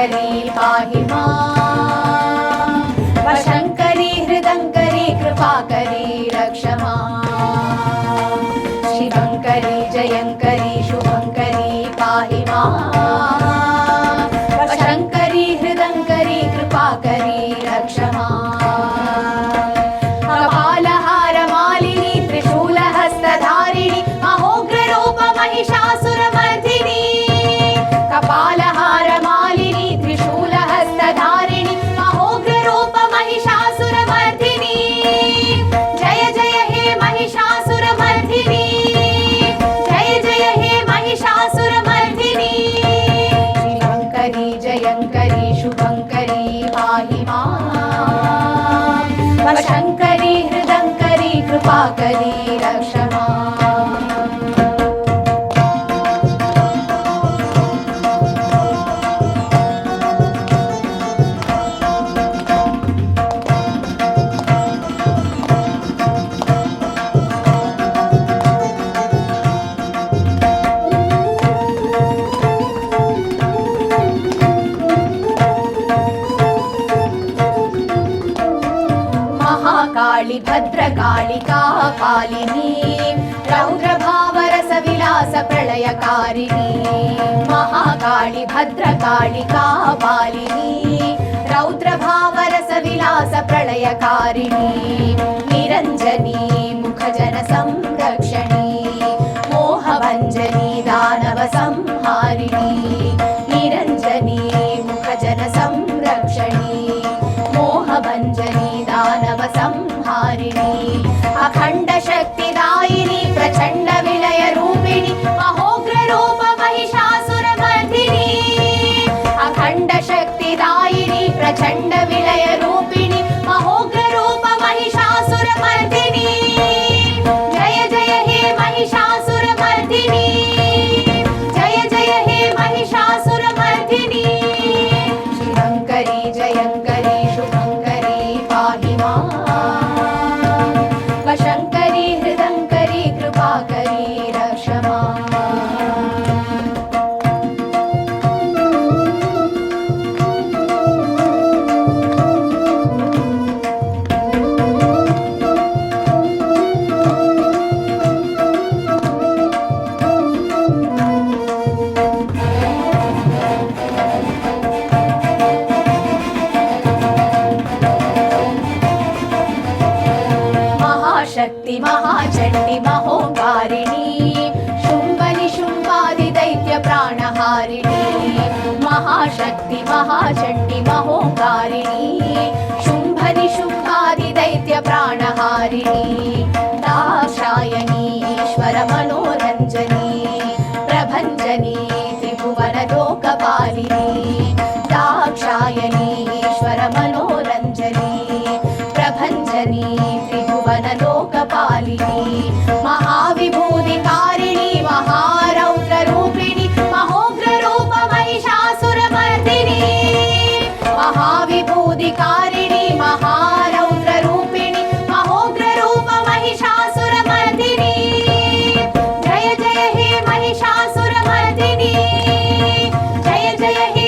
शुभङ्करी पाहि मां वशङ्करी हृदङ्करी कृपाकरी रक्ष मां शिवङ्करी जयङ्करी शुभङ्करी पाहि मां वशङ्करी हृदङ्करी कृपाकरी रक्ष मां कपालहारमालिनी त्रिशूलहस्तधारिणी महोग्ररूप महिषासुरमर्दिनी कपालहारमालिनी त्रिशूलहस्तधारिणी महोग्ररूप महिषासुरमर्दिनी जय जय हे महिषासुरमर्दिनी जय जय हे महिषासुरमर्दिनी शिवङ्करी जयङ्करी शुभङ्करी पाहि मां वशङ्करी हृदङ्करी कृपाकरी रक्ष मां काली भद्रकालिका पालिनी रौद्रभावरस विलास प्रलयकारिणी महाकाली भद्रकालिका पालिनी रौद्रभावरस विलास प्रलयकारिणी निरञ्जनी मुखजन संरक्षणी मोहभञ्जनी दानव संहारिणी निरञ्जनी मुखजन संरक्षणी मोहभञ्जनी दानव संहारिणी अखण्ड शक्तिदायिनी प्रचण्ड विलय रूपिणी महोग्र रूप महिषासुरमर्दिनी अखण्ड शक्तिदायिनी प्रचण्ड विलय रूपिणी महोग्र रूप महिषासुरमर्दिनी जय जय हे महिषासुरमर्दिनी जय जय हे महिषासुरमर्दिनी शिवङ्करी जयङ्करी शुभङ्करी पाहि मां वशङ्करी हृदङ्करी कृपाकरी रक्ष मां शक्ति महाचण्डी महोङ्कारिणी शुम्भनिशुम्भादि दैत्य प्राणहारिणी महाशक्ति महाचण्डी महोङ्कारिणी शुम्भनिशुम्भादि दैत्य प्राणहारिणी दाक्षायणी ईश्वर मनोरञ्जनी प्रभञ्जनी त्रिभुवन लोकपालिनी दाक्षायणी ईश्वर मनोरञ्जनी प्रभञ्जनी त्रिभुवन लोकपालिनी महाविभूतिकारिणी महारौद्ररूपिणी महोग्र रूप महिषासुरमर्दिनी महाविभूतिकारिणी महारौद्ररूपिणी महोग्र रूप महिषासुरमर्दिनी जय जय हे महिषासुरमर्दिनी जय जय हे